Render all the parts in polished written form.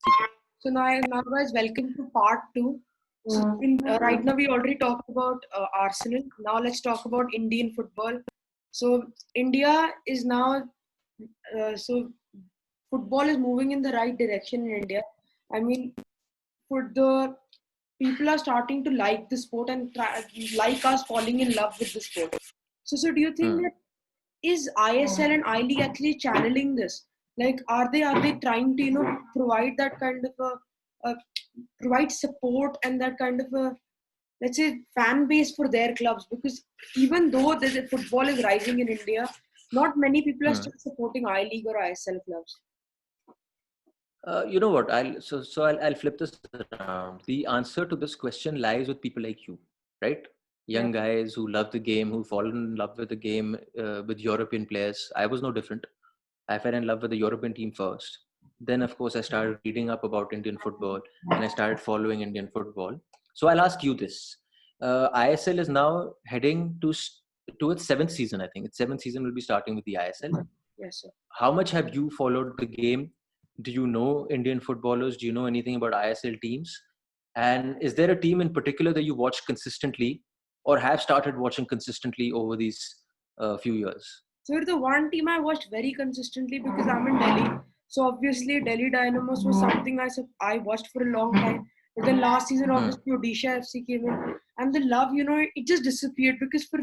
So now guys, welcome to part two. Right now we already talked about Arsenal. Now let's talk about Indian football. So India is now, so football is moving in the right direction in India. I mean, for the people are starting to like the sport and like us falling in love with the sport. So do you think Hmm. that is ISL and I League actually channeling this? Like, are they trying to provide that kind of a provide support and that kind of a, let's say, fan base for their clubs? Because even though the football is rising in India, not many people are Hmm. still supporting I League or ISL clubs. You know what? I'll flip this around. The answer to this question lies with people like you, right? Yeah. Young guys who love the game, who fall in love with the game, with European players. I was no different. I fell in love with the European team first. Then, of course, I started reading up about Indian football and I started following Indian football. So I'll ask you this: ISL is now heading to its seventh season. I think its seventh season will be starting with the ISL. Yes, sir. How much have you followed the game? Do you know Indian footballers? Do you know anything about ISL teams? And is there a team in particular that you watch consistently or have started watching consistently over these few years? So the one team I watched very consistently because I'm in Delhi. So obviously Delhi Dynamos was something I watched for a long time. But then last season Hmm. obviously Odisha FC came in, and the love, it just disappeared because for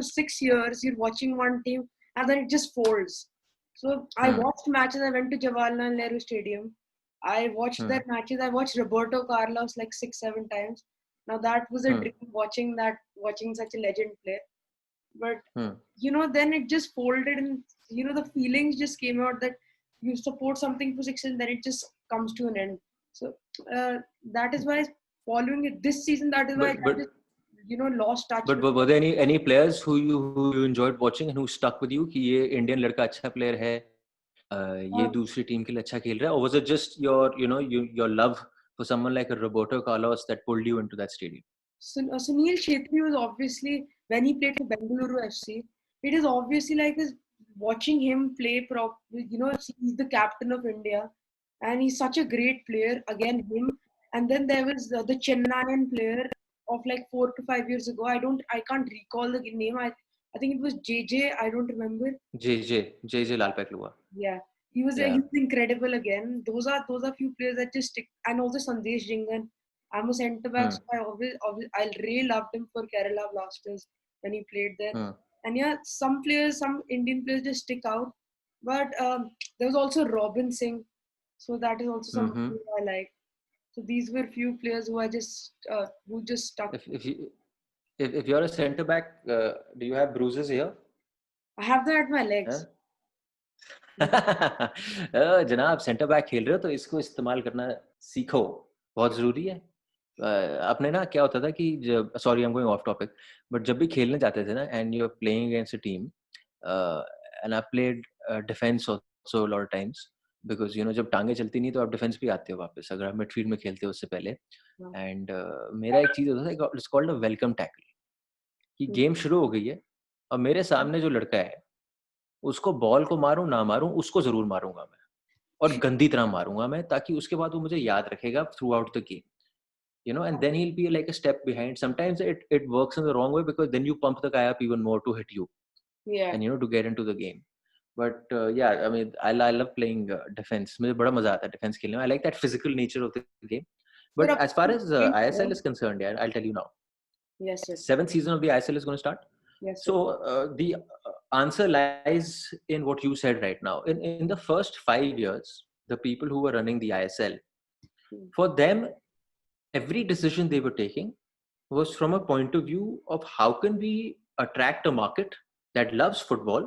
6 years you're watching one team and then it just folds. So I Hmm. watched matches. I went to Jawaharlal Nehru Stadium. I watched Hmm. their matches. I watched Roberto Carlos like 6-7 times. Now that was a Hmm. dream, watching such a legend play. But Hmm. then it just folded, and the feelings just came out that you support something for 6 and then it just comes to an end. So uh, that is why following it this season, that is why But I but just lost touch but with were there any players who you enjoyed watching and who stuck with you कि ये Indian लड़का अच्छा player है, ये uh, दूसरी team के लिए अच्छा खेल रहा है, or was it just your love for someone like a Roberto Carlos that pulled you into that stadium? Sunil Shetty was obviously, when he played for Bengaluru FC, it is obviously like watching him play he's the captain of India and he's such a great player. Again, him. And then there was the Chennaiyan player of like 4 to 5 years ago. I can't recall the name. I think it was JJ. I don't remember. JJ Lal Peklua. Yeah, he Yeah. was incredible again. Those are few players that just stick. And also Sandesh Jingan. I'm a centre back, Hmm. so I really loved him for Kerala Blasters when he played there. Hmm. And yeah, some Indian players just stick out. But there was also Robin Singh, so that is also somebody Mm-hmm. who I like. So these were few players who just stuck. If you're a centre back, do you have bruises here? I have that at my Huh? legs. जनाब centre back खेल रहे हो तो इसको इस्तेमाल करना सीखो, बहुत ज़रूरी है। अपने ना क्या होता था कि जब sorry I am going off topic, but जब भी खेलने जाते थे ना and you are playing against a team, and I played defence also lot of times, because जब टांगे चलती नहीं तो आप डिफेंस पे आते हो वापस अगर आप मिडफील्ड में खेलते हो उससे पहले। एंड मेरा एक चीज़ होता था, it's called a welcome tackle, कि गेम शुरू हो गई है और मेरे सामने जो लड़का है उसको बॉल को मारूं ना मारूं उसको जरूर मारूंगा मैं, और गंदी तरह मारूंगा मैं, ताकि उसके बाद वो मुझे याद रखेगा through out the game, and then he'll be like a step behind. Sometimes it works in the wrong way because then you pump the guy up even more to hit you Yeah. and to get into the game. But yeah, I mean, I love playing defense. मुझे बड़ा मजा आता है defense खेलने में. I like that physical nature of the game. But But as far as ISL yes, is concerned, yeah, I'll tell you now. yes, Seventh season of the ISL is going to start. yes, sir. So the answer lies in what you said right now. In the first 5 years, the people who were running the ISL, for them, every decision they were taking was from a point of view of how can we attract a market that loves football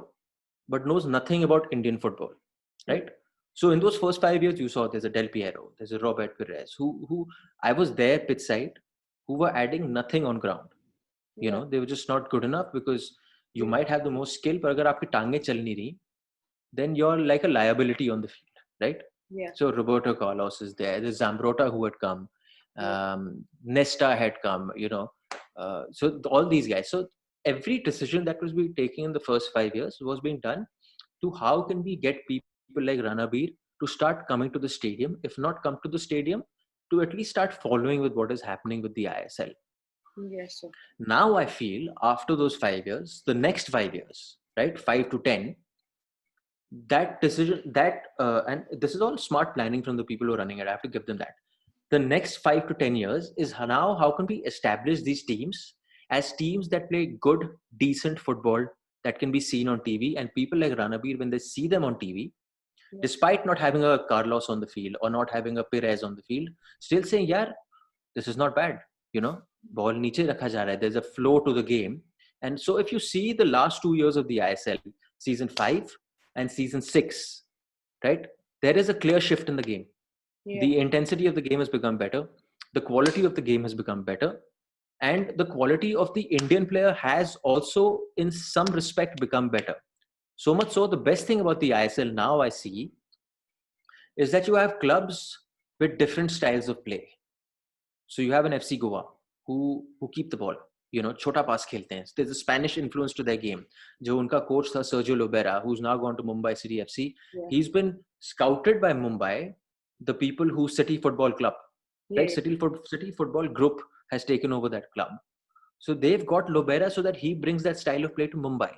but knows nothing about Indian football, Yeah. right? So in those first 5 years, you saw there's a Del Piero, there's a Robert Perez, who I was there pitch side, who were adding nothing on ground. Yeah. They were just not good enough because you Yeah. might have the most skill, but अगर आपकी टांगे चल नहीं रही, then you're like a liability on the field, right? Yeah. So Roberto Carlos is there. There's Zambrota who had come. Yeah. Nesta had come, so all these guys. So every decision that was being taken in the first 5 years was being done to how can we get people like Ranabir to start coming to the stadium, if not come to the stadium, to at least start following with what is happening with the ISL. Yes, sir. Now I feel after those 5 years, the next 5 years, right, 5 to 10, that decision, and this is all smart planning from the people who are running it. I have to give them that. The next 5 to 10 years is now how can we establish these teams as teams that play good, decent football that can be seen on TV, and people like Ranabir, when they see them on TV, despite not having a Carlos on the field or not having a Perez on the field, still saying, yeah, this is not bad. Ball niche rakha ja raha hai. There's a flow to the game. And so if you see the last 2 years of the ISL, season 5 and season 6, right, there is a clear shift in the game. Yeah. The intensity of the game has become better. The quality of the game has become better. And the quality of the Indian player has also, in some respect, become better. So much so, the best thing about the ISL now I see is that you have clubs with different styles of play. So you have an FC Goa who keep the ball, chota pass khelte hain. There's a Spanish influence to their game. Jo unka coach tha Sergio Lobera, who's now gone to Mumbai City FC. Yeah. He's been scouted by Mumbai, the people who City Football Club, right? City Football Group has taken over that club. So they've got Lobera so that he brings that style of play to Mumbai.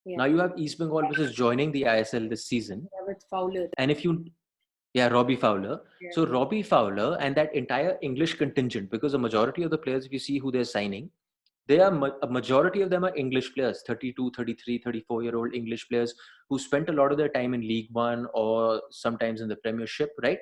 Yeah. Now you have East Bengal, which is joining the ISL this season. Yeah, with Fowler. And Robbie Fowler. Yeah. So Robbie Fowler and that entire English contingent, because the majority of the players, if you see who they're signing, a majority of them are English players, 32, 33, 34-year-old English players who spent a lot of their time in League One or sometimes in the Premiership, right?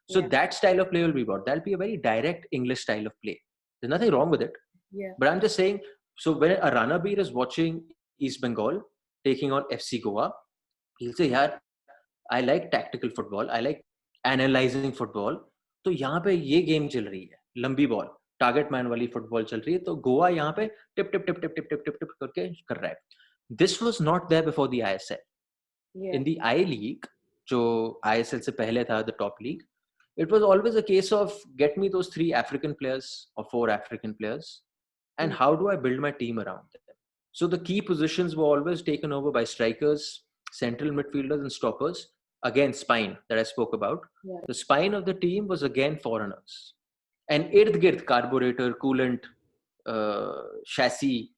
So that style of play will be what? That'll be a very direct English style of play. There's nothing wrong with it. Yeah. But I'm just saying, so when a Ranabir is watching East Bengal taking on FC Goa, he'll say, yeah, I like tactical football. I like analyzing football. तो यहाँ पे ये game चल रही है, लंबी ball, target man वाली football चल रही है, तो गोवा यहाँ पे tip tip tip tip tip tip tip tip करके कर रहा है. This was not there before the ISL. Yeah. In the I League, जो ISL से पहले था, the top league, it was always a case of get me those 3 African players or 4 African players, and how do I build my team around them? So the key positions were always taken over by strikers, central midfielders, and stoppers. Again, spine that I spoke about. Yeah. The spine of the team was again foreigners. And ird-gird, carburetor, coolant, chassis,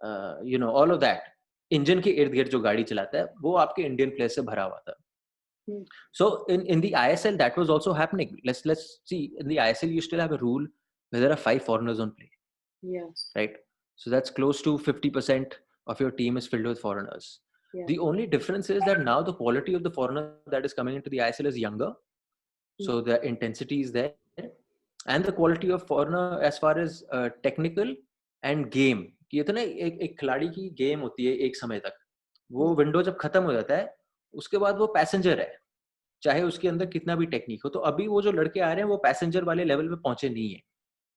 all of that. Engine के ird-gird जो गाड़ी चलाता है, वो आपके Indian players से भरा हुआ था. So in the ISL, that was also happening. Let's see, in the ISL, you still have a rule where there are 5 foreigners on play. Yes. Right? So that's close to 50% of your team is filled with foreigners. Yeah. The only difference is that now the quality of the foreigner that is coming into the ISL is younger. So the intensity is there. And the quality of foreigner as far as technical and game. कि इतना एक खिलाड़ी की game होती है एक समय तक. वो विंडो जब खत्म हो जाता है, उसके बाद वो पैसेंजर है. चाहे उसके अंदर कितना भी टेक्निक हो. तो अभी वो जो लड़के आ रहे हैं वो पैसेंजर वाले लेवल पे पहुंचे नहीं है.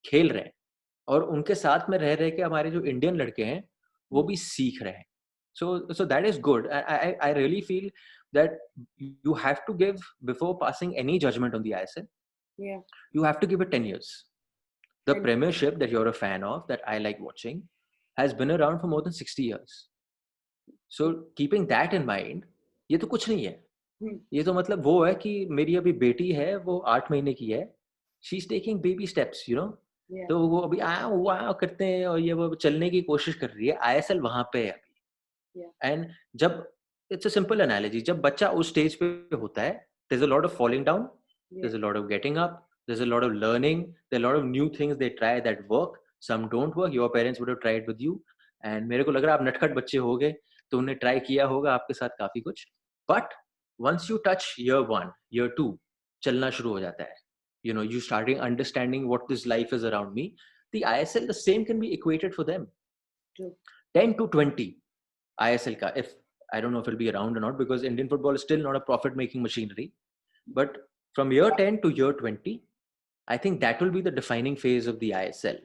खेल रहे हैं. और उनके साथ में रह के हमारे जो इंडियन लड़के हैं वो भी सीख रहे हैं. So that is good. I really feel that you have to give, before passing any judgment on the ISL, you have to give it 10 years. The Premiership that you're a fan of, that I like watching, has been around for more than 60 years. So keeping that in mind, ये तो कुछ नहीं है. ये तो मतलब वो है कि मेरी अभी बेटी है, वो 8 महीने की है. She's taking baby steps, तो वो अभी वाह करते हैं और ये वो चलने की कोशिश कर रही है. ISL वहां पे है. And जब it's a simple analogy, जब बच्चा उस स्टेज पे होता है, there's a lot of falling down, there's a lot of getting up, there's a lot of learning, there are a lot of new things they try that work, some don't work. Your parents would have tried with you, and मेरे को लग रहा है आप नटखट बच्चे हो गए, तो उन्हें ट्राई किया होगा आपके साथ काफी कुछ. But once you touch year 1, year 2, चलना शुरू हो जाता है. You starting understanding what this life is around me. The ISL, the same can be equated for them. 10 to 20. ISL ka, if I don't know if it'll be around or not, because Indian football is still not a profit-making machinery. But from year 10 to year 20, I think that will be the defining phase of the ISL.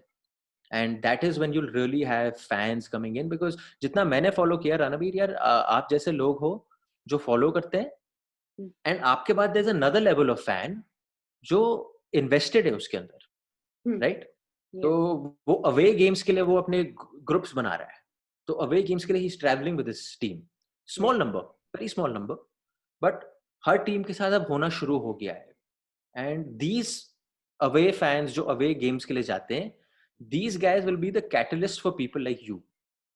And that is when you'll really have fans coming in, because जितना मैंने follow किया Ranabir यार, आप जैसे लोग हो जो follow करते हैं, and आपके बाद there's another level of fan जो invested है उसके अंदर, right? तो वो away games के लिए वो अपने groups बना रहा है. So away games के लिए he's traveling with his team. Small number, very small number. But her team के साथ अब होना शुरू हो गया है. And these away fans जो away games के लिए जाते हैं, these guys will be the catalyst for people like you,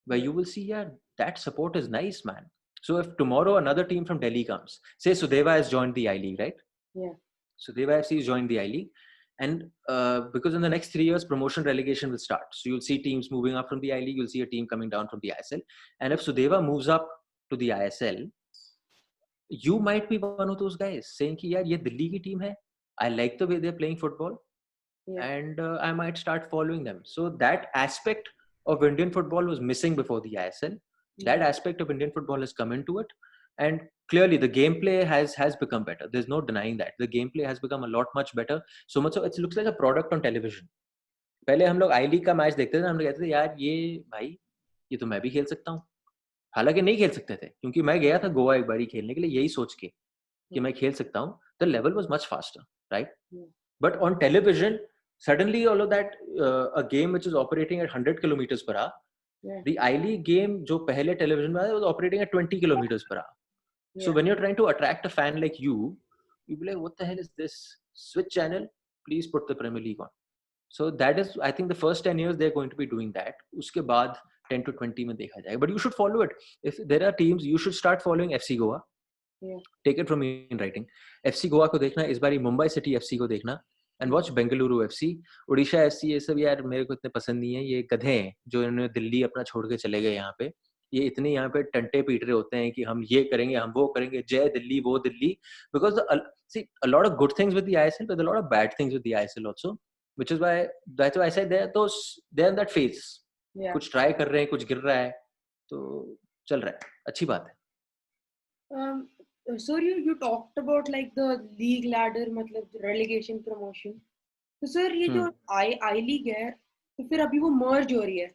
where you will see, yeah, that support is nice, man. So if tomorrow another team from Delhi comes, say Sudeva has joined the I-League, right? Yeah. Sudeva FC has joined the I-League, and because in the next 3 years promotion relegation will start, so you'll see teams moving up from the I-League, you'll see a team coming down from the ISL, and if Sudeva moves up to the ISL, you might be one of those guys saying कि यार ये दिल्ली की team है, I like the way they're playing football, Yeah. and I might start following them. So that aspect of Indian football was missing before the ISL. That aspect of Indian football has come into it, and clearly the gameplay has become better. There's no denying that. The gameplay has become a lot much better. So much so it looks like a product on television. पहले हम लोग आई league का match देखते थे, हम लोग कहते थे यार ये भाई ये तो मैं भी खेल सकता हूँ. हालांकि नहीं खेल सकते थे, क्योंकि मैं गया था गोवा एक बारी खेलने के लिए यही सोच के कि मैं खेल सकता हूँ. The level was much faster, right? But on television, suddenly all of that, a game which is operating at 100 kilometers per hour, the I-League game जो पहले television में आया was operating at 20 kilometers per hour. So when you're trying to attract a fan like you be like, what the hell is this? Switch channel, please put the Premier League on. So that is, I think the first 10 years they're going to be doing that. उसके बाद 10 to 20 में देखा जाएगा. But you should follow it. If there are teams, you should start following FC Goa. Take it from me in writing. FC Goa को देखना, इस बारी Mumbai city FC को देखना, and watch Bengaluru FC, Odisha FC, ये सब यार मेरे को इतने पसंद नहीं है. ये गधे हैं जो इन्होंने दिल्ली अपना छोड़ के चले गए यहाँ पे. ये इतने यहाँ पे टंटे पीट रहे होते हैं कि हम ये करेंगे, हम वो करेंगे, जय दिल्ली, वो Delhi. Because see, a lot of good things with the ISL, but a lot of bad things with the ISL also, which is why that's why I said they're in that phase. कुछ try कर रहे हैं, कुछ गिर रहा है, तो चल रहा है, अच्छी बात है. So you talked about like the league ladder, मतलब relegation promotion. तो सर ये जो आई लीग है तो फिर अभी वो मर्ज हो रही है,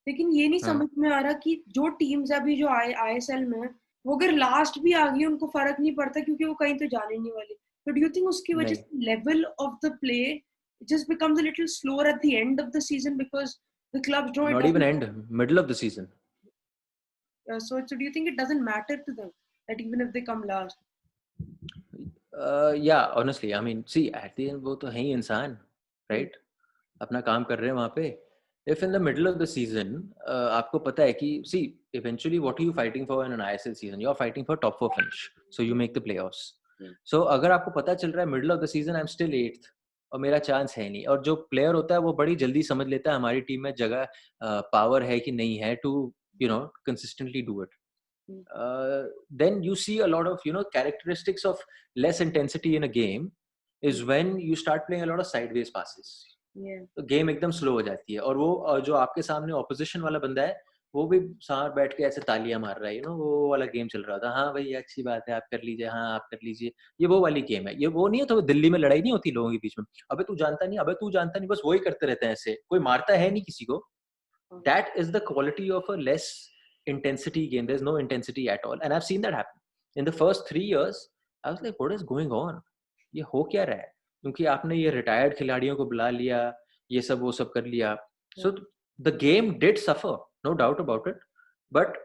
लेकिन ये नहीं समझ में आ रहा कि जो टीम्स अभी जो ISL में वो अगर लास्ट भी आ गई उनको फर्क नहीं पड़ता क्योंकि वो कहीं तो जाने नहीं वाली. तो डू यू थिंक उसकी वजह से level of the play just becomes a little slower at the end of the season because the clubs don't not even end, middle of the season. So do you think it doesn't matter to them that even if they come last? Yeah, honestly, I mean, see, at the end वो तो है ही इंसान, right? अपना काम कर रहे हैं वहाँ पे. If in the middle of the season, आपको पता है कि see, eventually what are you fighting for in an ISL season? You are fighting for top 4 finish, so you make the playoffs. So अगर आपको पता चल रहा है middle of the season I'm still 8th और मेरा चांस है नहीं, और जो प्लेयर होता है वो बड़ी जल्दी समझ लेता है हमारी टीम में जगह पावर है कि नहीं है to consistently do it. Then you see a lot of characteristics of less intensity in a game is when you start playing a lot of sideways passes. तो गेम एकदम स्लो हो जाती है, और वो जो आपके सामने ऑपोजिशन वाला बंदा है वो भी साथ बैठ के ऐसे तालियां मार रहा है, वो वाला गेम चल रहा था. हाँ भाई अच्छी बात है, आप कर लीजिए, हाँ आप कर लीजिए, ये वो वाली गेम है. ये वो नहीं है तो दिल्ली में लड़ाई नहीं होती लोगों के बीच में, अबे तू जानता नहीं, अबे तू जानता नहीं, बस वही करते रहते हैं ऐसे, कोई मारता है नहीं किसी को. That is the quality of a less intensity game. There's no intensity at all, and I've seen that happen in the first 3 years. I was like, what is going on? ये हो क्या रहा है? क्योंकि आपने ये रिटायर्ड खिलाड़ियों को बुला लिया, ये सब वो सब कर लिया. So the game did suffer, no doubt about it, but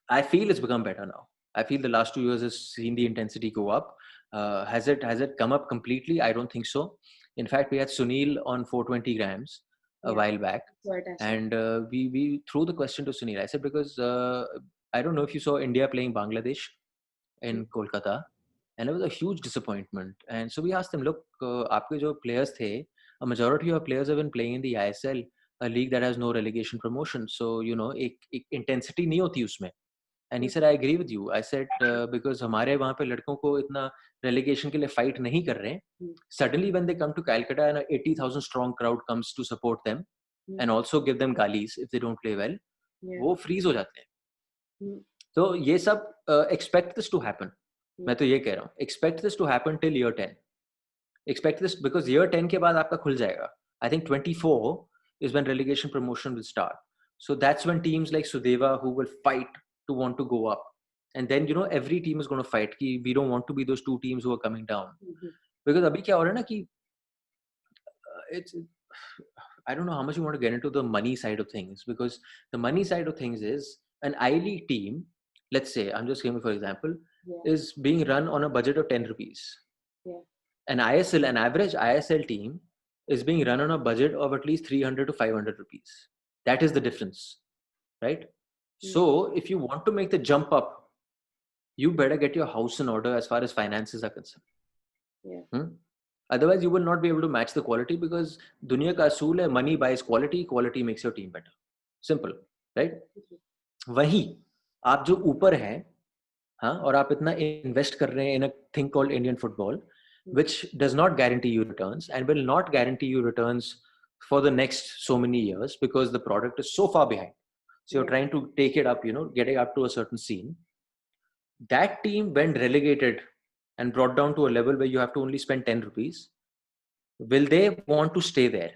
I feel it's become better now. I feel the last 2 years has seen the intensity go up. Has it come up completely? I don't think so. In fact, we had Sunil on 420 grams a while back, and we threw the question to Sunil. I said, because I don't know if you saw India playing Bangladesh in Kolkata, and it was a huge disappointment. And so we asked them, look, आपके जो players थे, a majority of players have been playing in the ISL, a league that has no relegation promotion. So एक intensity नहीं होती उसमें. And he said, I agree with you. I said, because हमारे वहाँ पे लड़कों को इतना relegation के लिए fight नहीं कर रहे हैं. Suddenly when they come to Calcutta and a 80,000 strong crowd comes to support them and also give them galis if they don't play well, वो freeze हो जाते हैं. तो ये सब expect this to happen. मैं तो ये कह रहा हूँ, expect this to happen till year 10. Expect this because year 10 के बाद आपका खुल जाएगा. I think 24 is when relegation promotion will start. So that's when teams like Sudeva who will fight to want to go up, and then every team is going to fight कि we don't want to be those two teams who are coming down. Because अभी क्या हो रहा है ना कि it's, I don't know how much you want to get into the money side of things, because the money side of things is an I-League team, let's say, I'm just giving for example, is being run on a budget of 10 rupees. An average ISL team is being run on a budget of at least 300 to 500 rupees. That is the difference, right? So if you want to make the jump up, you better get your house in order as far as finances are concerned. Otherwise, you will not be able to match the quality, because दुनिया का असूल है, money buys quality, quality makes your team better. Simple, right? वहीं आप जो ऊपर हैं, हाँ, और आप इतना invest कर रहे हैं in a thing called Indian football, which does not guarantee you returns and will not guarantee you returns for the next so many years, because the product is so far behind. So you're trying to take it up, getting up to a certain scene. That team, when relegated and brought down to a level where you have to only spend 10 rupees, will they want to stay there?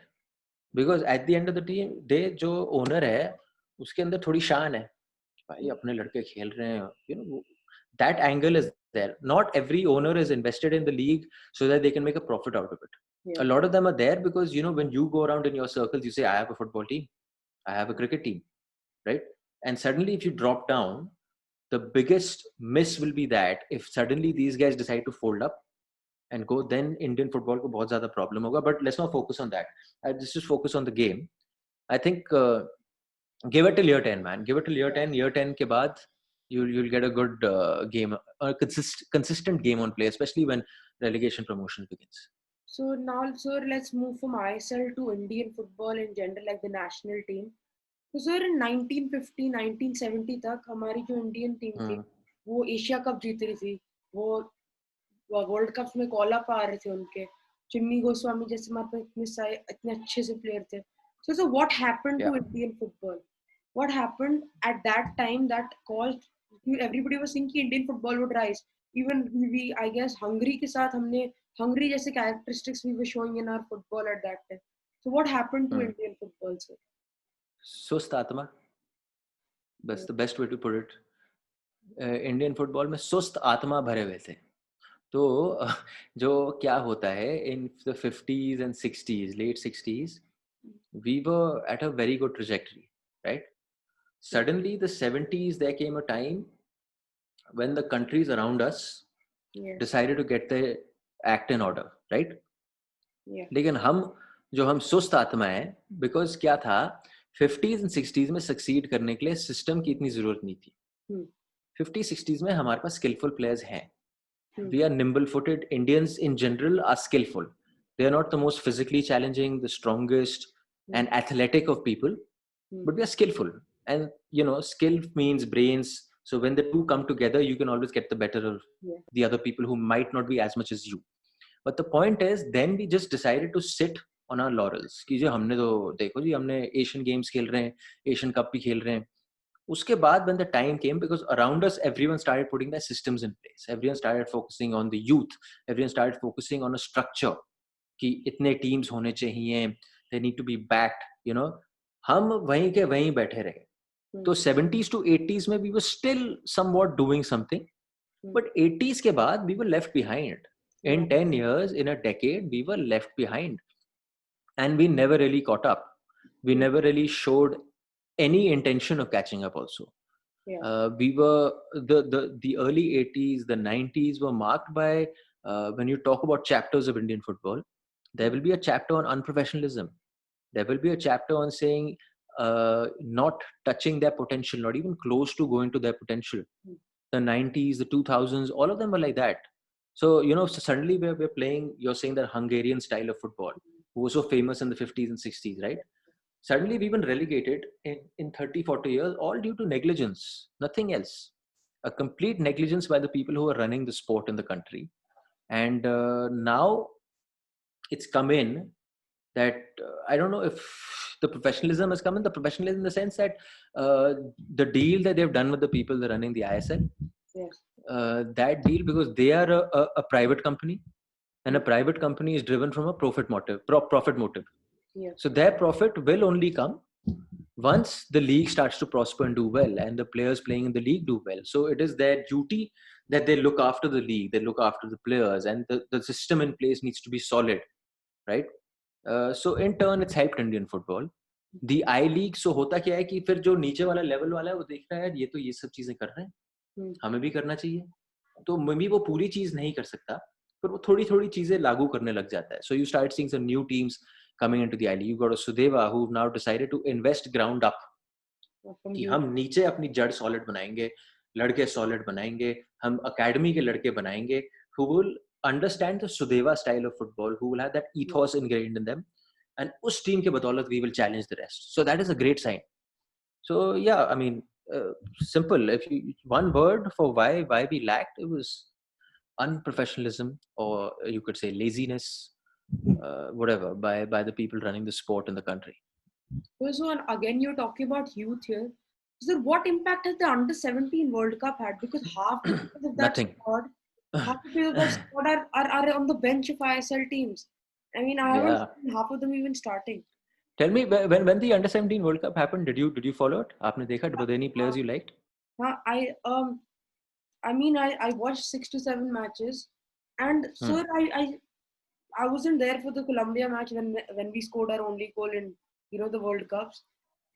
Because at the end of the team, जो owner है, उसके अंदर थोड़ी शान है, भाई अपने लड़के खेल रहे हैं, that angle is there. Not every owner is invested in the league so that they can make a profit out of it. A lot of them are there because, when you go around in your circles, you say, I have a football team, I have a cricket team, right? And suddenly if you drop down, the biggest miss will be that if suddenly these guys decide to fold up and go, then Indian football ko bahut zyada problem hoga. But let's not focus on that. Let's just focus on the game. I think give it till year 10, man. Give it till year 10. Year 10 ke baad, you'll get a good game, a consistent game on play, especially when relegation promotion begins. So now, sir, let's move from ISL to Indian football in general, like the national team. तो sir 1950 1970 तक हमारी जो Indian team थी वो Asia cup जीत रही थी, वो world cup में कॉल अप आ रहे थे उनके, चिन्नी गोस्वामी जैसे हमारे पास इतने अच्छे से प्लेयर थे. So what happened to Indian football? What happened at that time that caused everybody was thinking Indian football would rise? Even we, I guess, Hungary के साथ हमने Hungary जैसे characteristics we were showing in our football at that time. So what happened to Indian football, sir? सुस्त आत्मा, that's the best way to put it. Indian football में सुस्त आत्मा भरे हुए थे. तो जो क्या होता है, in the 50s and 60s, late 60s, we were at a very good trajectory, right? Suddenly the 70s, there came a time when the countries around us decided to get their act in order, right? लेकिन हम सुस्त आत्मा है, because क्या था, 50s and 60s में succeed करने के लिए सिस्टम की इतनी जरूरत नहीं थी. 50s 60s में हमारे पास skillful players हैं. We are nimble-footed. Indians in general are skillful. They are not the most physically challenging, the strongest and athletic of people, but we are skillful. And skill means brains. So when the two come together, you can always get the better of the other people who might not be as much as you. But the point is, then we just decided to sit on our laurels. कि जो हमने तो देखो जी, हमने Asian Games खेल रहे हैं, Asian Cup भी खेल रहे हैं. उसके बाद when the time came, because around us everyone started putting their systems in place, everyone started focusing on the youth, everyone started focusing on a structure कि इतने teams होने चाहिए, they need to be backed, हम वहीं के वहीं बैठे रहे. तो 70s to 80s में we were still somewhat doing something, but 80s के बाद we were left behind. In 10 years, in a decade, we were left behind, and we never really caught up. We never really showed any intention of catching up also. We were the early 80s, the 90s were marked by when you talk about chapters of Indian football, there will be a chapter on unprofessionalism. There will be a chapter on saying not touching their potential, not even close to going to their potential. The 90s, the 2000s, all of them were like that. So so suddenly we're playing, you're saying that Hungarian style of football, who was so famous in the 50s and 60s, right? Suddenly we've been relegated in 30, 40 years, all due to negligence, nothing else. A complete negligence by the people who are running the sport in the country. And now it's come in that, I don't know if the professionalism has come in, the professionalism in the sense that the deal that they've done with the people that are running the ISL, that deal, because they are a private company, and a private company is driven from a profit motive. So their profit will only come once the league starts to prosper and do well, and the players playing in the league do well. So it is their duty that they look after the league, they look after the players, and the system in place needs to be solid, right? So in turn, it's helped Indian football. The I League, so होता क्या है कि फिर जो नीचे वाला level वाला है वो देख रहा है, ये तो ये सब चीजें कर रहे हैं, हमें भी करना चाहिए. तो मे बी वो पूरी चीज नहीं कर सकता, पर वो थोड़ी थोड़ी चीजें लागू करने लग जाता है. So you start seeing some new teams coming into the alley. You got a Sudeva who now decided to invest ground up. from कि you. हम नीचे अपनी जड़ सॉलिड बनाएंगे, लड़के सॉलिड बनाएंगे, हम अकेडमी के लड़के बनाएंगे who will understand the Sudeva style of football, who will have that ethos ingrained in them, and उस टीम के बदौलत we will challenge the rest. So that is a great sign. So yeah, I mean, simple. If you one word for why we lacked, it was unprofessionalism, or you could say laziness, whatever, by the people running the sport in the country. So and again, you're talking about youth here. So what impact has the under 17 World Cup had? Because half the players of that Nothing. squad, half the players of that squad are on the bench of ISL teams. I mean, I haven't Yeah. seen half of them even starting. Tell me, when the under 17 World Cup happened, did you follow it? आपने देखा? Were there any players you liked? I mean, I watched 6 to 7 matches, and so I wasn't there for the Colombia match when we scored our only goal in the World Cups,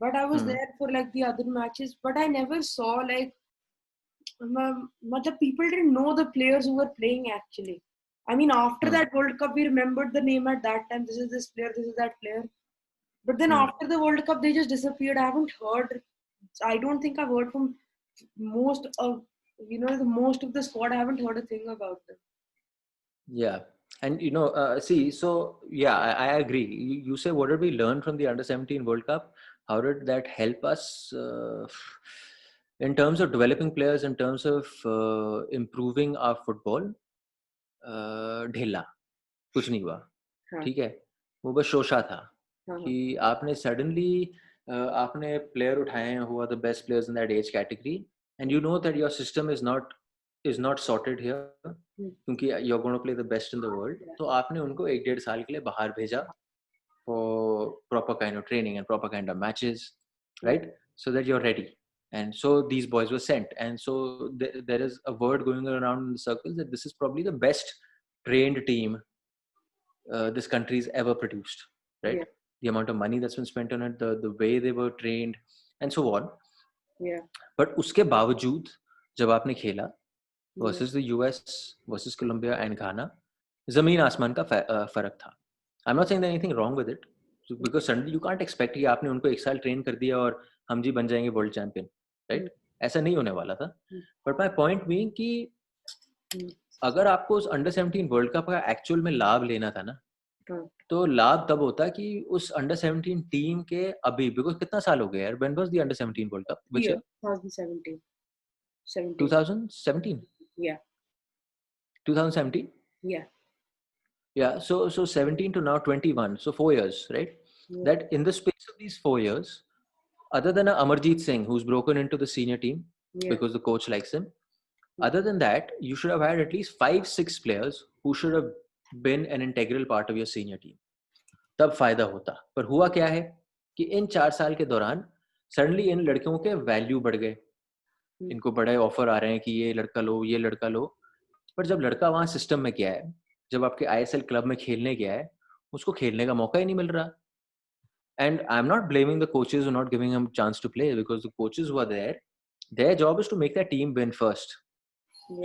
but I was there for like the other matches. But I never saw like the people didn't know the players who were playing actually. I mean, after that World Cup, we remembered the name at that time. This is this player. This is that player. But then after the World Cup, they just disappeared. I haven't heard. I don't think I've heard from most of the most of the squad. I haven't heard a thing about them. Yeah. And see, so yeah, I agree. You say, what did we learn from the under 17 World Cup? How did that help us in terms of developing players, in terms of improving our football? ढेला कुछ नहीं हुआ. ठीक है, वो बस शोशा था कि आपने सडनली आपने प्लेयर उठाए हैं who are the best players in that age category, and you know that your system is not sorted here, क्योंकि you're going to play the best in the world. तो आपने उनको 1-1.5 साल के लिए बाहर भेजा for proper kind of training and proper kind of matches, right? So that you're ready. And so these boys were sent, and so there is a word going around in the circles that this is probably the best trained team this country's ever produced, right? The amount of money that's been spent on it, the way they were trained, and so on. But उसके बावजूद जब आपने खेला versus the US versus Colombia and Ghana, जमीन आसमान का फर्क था. I'm not saying there's anything wrong with it, because suddenly you can't expect कि आपने उनको 1 साल ट्रेन कर दिया और हम जी बन जाएंगे वर्ल्ड चैंपियन, राइट? ऐसा नहीं होने वाला था. बट माय पॉइंट बीइंग कि अगर आपको उस अंडर 17 वर्ल्ड कप का एक्चुअल में लाभ लेना था ना, तो लाभ तब होता कि उस अंडर 17 टीम के अभी, बिकॉज कितना साल हो गया यार, when was the under 17 world cup? Which year? 2017. Yeah. 2017. Yeah, so 17 to now 21, so 4 years, right? That in the space of these 4 years, other than Amarjeet Singh, who's broken into the senior team because the coach likes him, other than that, you should have had at least 5-6 players who should have been an integral part of your senior team. तब फायदा होता. पर हुआ क्या है कि इन 4 साल के दौरान सडनली इन लड़कियों के वैल्यू बढ़ गए, इनको बड़े ऑफर आ रहे हैं कि ये लड़का लो, ये लड़का लो. पर जब लड़का वहां सिस्टम में गया है, जब आपके ISL क्लब में खेलने गया है, उसको खेलने का मौका ही नहीं मिल रहा. And I'm not blaming the coaches who are not giving him a chance to play, because the coaches who are there, their job is to make that team win first.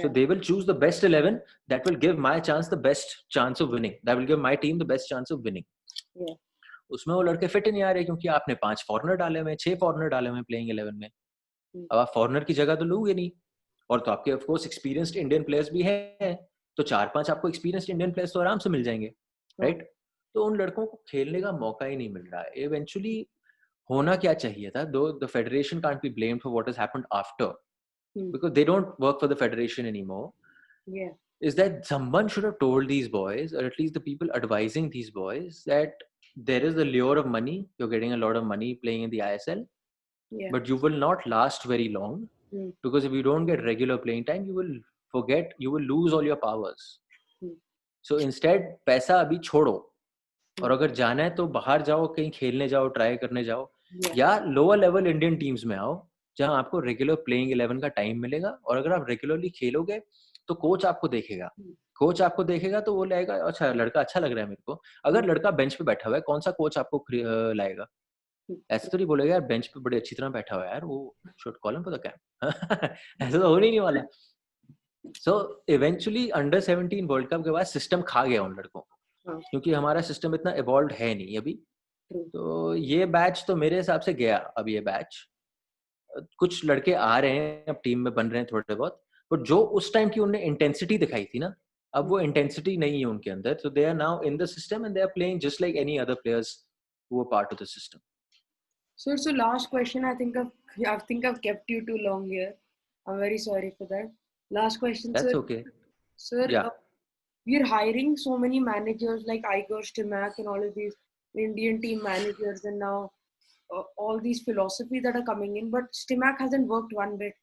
So they will choose the best 11 that will give my chance the best chance of winning. That will give my team the best chance of winning. उसमें वो लड़के fit नहीं आ रहे क्योंकि आपने 5 foreigner डाले हुए हैं, 6 फॉरनर डाले हुए हैं प्लेइंग 11 में. अब आप फॉरनर की जगह तो लोगे नहीं, और तो आपके of course experienced Indian players भी हैं, तो 4-5 आपको एक्सपीरियंस्ड इंडियन प्लेयर्स तो आराम से मिल जाएंगे, राइट? तो उन लड़कों को खेलने का मौका ही नहीं मिल रहा है. इवेंचुअली होना क्या चाहिए था, दो the federation can't be blamed for what has happened after, because they don't work for the federation anymore, is that someone should have told these boys, or at least the people advising these boys, that there is the lure of money, you're getting a lot of money playing in the ISL, but you will not last very long, because if you don't get regular playing time, you will lose all your powers. So instead पैसा अभी छोड़ो, और अगर जाना है तो बाहर जाओ, कहीं खेलने जाओ, ट्राई करने जाओ, या लोअर लेवल इंडियन टीम्स में आओ जहां आपको रेगुलर प्लेइंग 11 का टाइम मिलेगा. और अगर आप रेगुलरली खेलोगे तो कोच आपको देखेगा तो वो लाएगा, अच्छा लड़का अच्छा लग रहा है मेरे को. अगर लड़का बेंच पे बैठा हुआ है, कौन सा कोच आपको लाएगा? ऐसे तो नहीं बोलेगा यार बेंच पे बड़े अच्छी तरह बैठा हुआ है यार, वो should call him for the camp. ऐसा तो हो नहीं वाला. So eventually under 17 world cup के बाद सिस्टम खा गया उन लड़कों को, हाँ, क्योंकि हमारा सिस्टम इतना इवॉल्व है नहीं अभी। true. तो ये बैच तो मेरे हिसाब से गया। अब ये बैच कुछ लड़के आ रहे हैं, अब टीम में बन रहे हैं थोड़े बहुत, बट जो उस टाइम की उन्होंने इंटेंसिटी दिखाई थी ना, अब वो इंटेंसिटी नहीं है उनके अंदर। So they are now in the system and they are playing just like any other players who are part of the system. So last question. I think I've kept you too long here. I'm very sorry for that. Last question, sir. That's okay. Sir, Yeah. we're hiring so many managers like Igor Stimac and all of these Indian team managers, and now all these philosophies that are coming in. But Stimac hasn't worked one bit.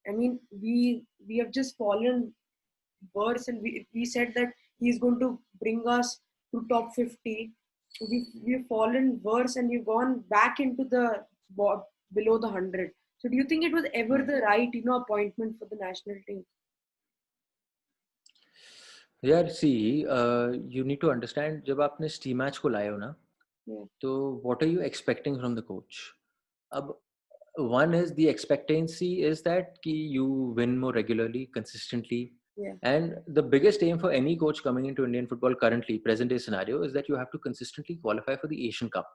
I mean, we have just fallen worse, and we said that he's going to bring us to top 50. We've fallen worse, and we've gone back into the below the 100. So do you think it was ever the right appointment for the national team? यार see you need to understand, जब आपने स्टीम मैच को लाए हो ना, तो what are you expecting from the coach? अब one is the expectancy is that ki you win more regularly, consistently. And the biggest aim for any coach coming into Indian football currently, present day scenario, is that you have to consistently qualify for the Asian Cup,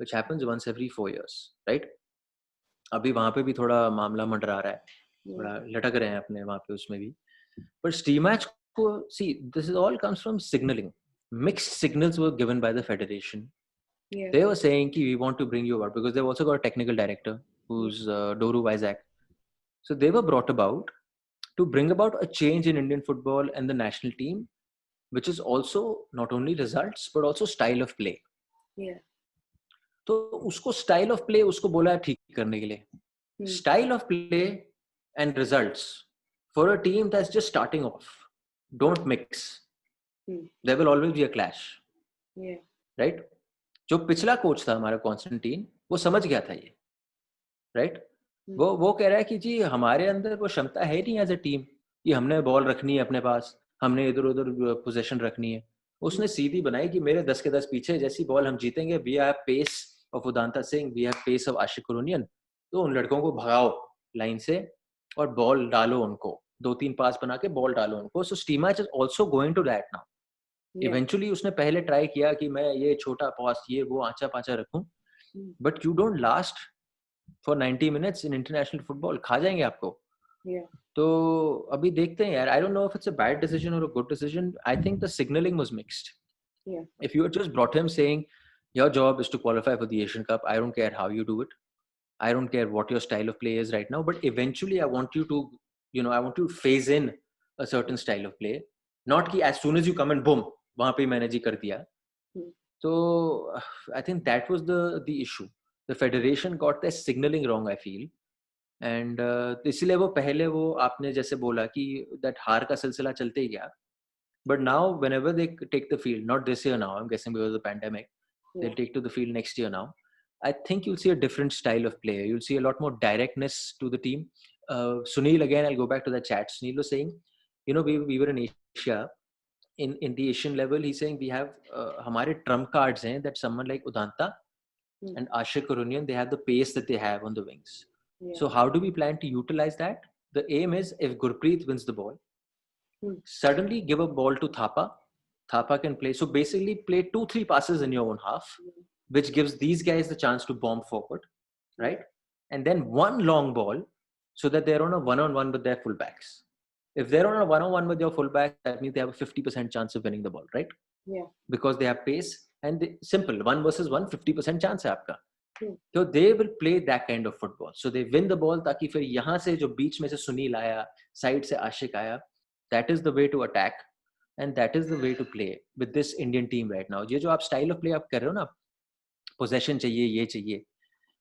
which happens once every 4 years, right? अभी वहां पे भी थोड़ा मामला मंडरा रहा है, थोड़ा लटक रहे हैं अपने वहां पे उसमें भी। पर स्टीम मैच को, see, this is all comes from signaling. Mixed signals were given by the federation. They were saying ki we want to bring you about, because they've also got a technical director who's Doru Isaac. So they were brought about to bring about a change in Indian football and the national team, which is also not only results but also style of play. तो उसको style of play उसको बोला है ठीक करने के लिए। Style of play and results for a team that's just starting off don't mix, there will always be a clash, right? जो पिछला कोच था हमारा कॉन्स्टेंटीन, वो समझ गया था ये, राइट? वो कह रहा है कि जी हमारे अंदर वो क्षमता है नहीं एज अ टीम कि हमने बॉल रखनी है अपने पास, हमने इधर उधर पोजीशन रखनी है। उसने सीधी बनाई कि मेरे 10 के 10 पीछे जैसी बॉल हम जीतेंगे। We have pace of Udanta Singh, we have pace of Ashique Kuruniyan, तो उन लड़कों को भगाओ लाइन से और बॉल डालो उनको, 2-3 पास बना के बॉल डालो उनको। So Stimac is also going to that now. Eventually उसने पहले ट्राई किया कि मैं ये छोटा पास ये वो आंचा पांचा रखूं, but you don't last for 90 minutes in international football, खा जाएंगे आपको। तो अभी देखते हैं यार, I don't know if it's a bad decision और a good decision. I think the signalling was mixed. If you had just brought him saying your job is to qualify for the Asian Cup, I don't care how you do it, I don't care what your style of play is right now, but eventually I want you to, I want you to phase in a certain style of play, not कि as soon as you come and boom वहां पे मैंने जी कर दिया। तो I think that was the issue. The federation got their signaling wrong, I feel. And इसलिए वो पहले वो आपने जैसे बोला कि दैट हार का सिलसिला चलते ही गया, but now whenever they take the field, not this year now, I'm guessing because of the pandemic, they'll take to the field next year now. I think you'll see a different style of play. You'll see a lot more directness to the team. Sunil, again, I'll go back to the chat. Sunil was saying, we were in Asia. In the Asian level, he's saying we have हमारे trump cards हैं that someone like Udanta and Ashik Kurunian, they have the pace that they have on the wings. So how do we plan to utilize that? The aim is, if Gurpreet wins the ball, suddenly give a ball to Thapa. Thapa can play. So basically play 2-3 passes in your own half, which gives these guys the chance to bomb forward, right? And then one long ball so that they're on a one-on-one with their fullbacks. If they're on a one-on-one with your fullback, that means they have a 50% chance of winning the ball, right? Because they have pace and simple 1 versus 1, 50% chance है आपका। So they will play that kind of football. So they win the ball ताकि फिर यहाँ से जो बीच में से सुनील आया, साइड से आशिक आया, that is the way to attack and that is the way to play with this Indian team right now. ये जो आप style of play आप कर रहे हो ना, possession चाहिए, ये चाहिए,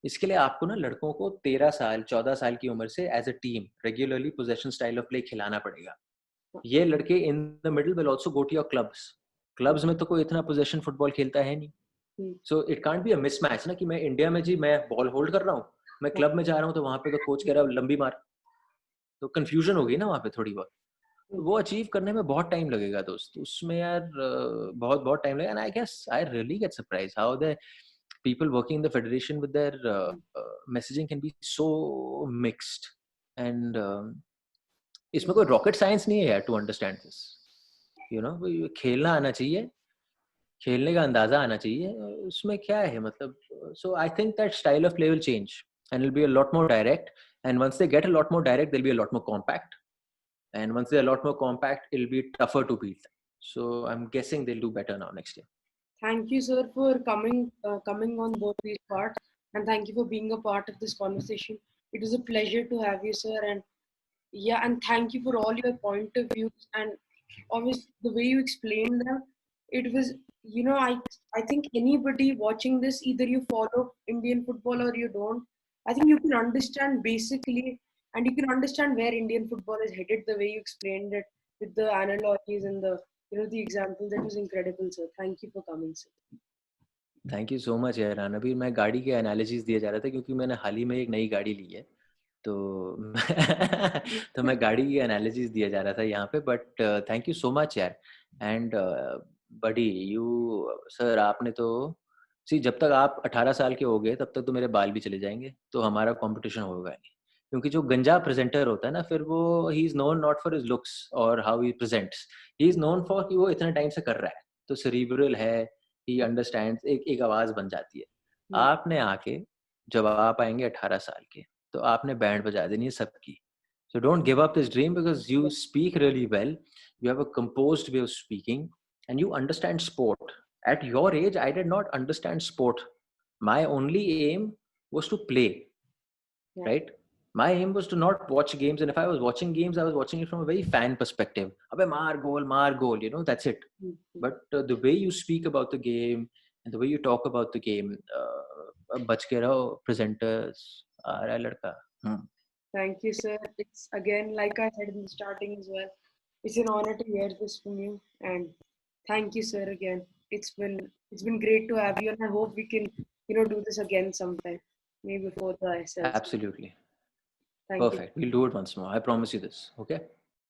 इसके लिए आपको ना लड़कों को 13 साल 14 साल की उम्र से as a team regularly possession style of play खिलाना पड़ेगा। ये लड़के in the middle will also go to your clubs. Clubs में तो कोई इतना possession football खेलता है नहीं। So it can't be a mismatch ना कि मैं इंडिया में जी मैं बॉल होल्ड कर रहा हूँ, मैं क्लब में जा रहा हूँ तो वहां पे तो कोच कह रहा है लंबी मार, तो कंफ्यूजन हो गई ना वहां पे थोड़ी बहुत। तो वो अचीव करने में बहुत टाइम लगेगा दोस्त, उसमें यार बहुत बहुत टाइम लगेगा। And I guess I really get surprise how the people working in the federation with their messaging can be so mixed and इसमें कोई रॉकेट साइंस नहीं है यार to understand this, you know, खेलना आना चाहिए, खेलने का अंदाजा आना चाहिए, उसमें क्या है मतलब. So I think that style of play will change and it'll be a lot more direct, and once they get a lot more direct they'll be a lot more compact, and once they're a lot more compact it'll be tougher to beat them. So I'm guessing they'll do better now next year. Thank you, sir, for coming on both these parts, and thank you for being a part of this conversation. It was a pleasure to have you, sir, and yeah, and thank you for all your point of views, and obviously the way you explained them. It was, I think anybody watching this, either you follow Indian football or you don't, I think you can understand basically, and you can understand where Indian football is headed the way you explained it with the analogies and the examples. That was incredible, sir. Thank you for coming, sir. Thank you so much यार रणबीर. मैं गाड़ी के analysis दिए जा रहा था क्योंकि मैंने हाल ही में एक नई गाड़ी ली है, तो तो मैं गाड़ी की एनालिसिस दिया जा रहा था यहाँ पे. But thank you so much यार. एंड बडी यू सर, आपने तो सी, जब तक आप 18 साल के हो गए तब तक तो मेरे बाल भी चले जाएंगे, तो हमारा कंपटीशन होगा नहीं. क्योंकि जो गंजा प्रेजेंटर होता है ना, फिर वो ही is known not for his looks और how he presents, he is known for कि वो इतने टाइम से कर रहा है, तो सेरिब्रल है, ही अंडरस्टैंड्स, एक आवाज बन जाती है. आपने आके, जब आप आएंगे 18 साल के, तो आपने बैंड बजा देनी है सबकी. So don't give up this dream because you speak really well. You have a composed way of speaking and you understand sport. At your age, I did not understand sport. My only aim was to play, right? My aim was to not watch games, and if I was watching games, I was watching it from a very fan perspective. Abbe maar goal, you know, that's it. But the way you speak about the game and the way you talk about the game, bach ke raho, presenters, aa raha hai ladka. Thank you, sir. It's again, like I said in the starting as well, it's an honor to hear this from you. And thank you, sir, again. It's been great to have you, and I hope we can, do this again sometime, maybe before the ISL. Absolutely. Thank Perfect. We'll do it once more. I promise you this. Okay.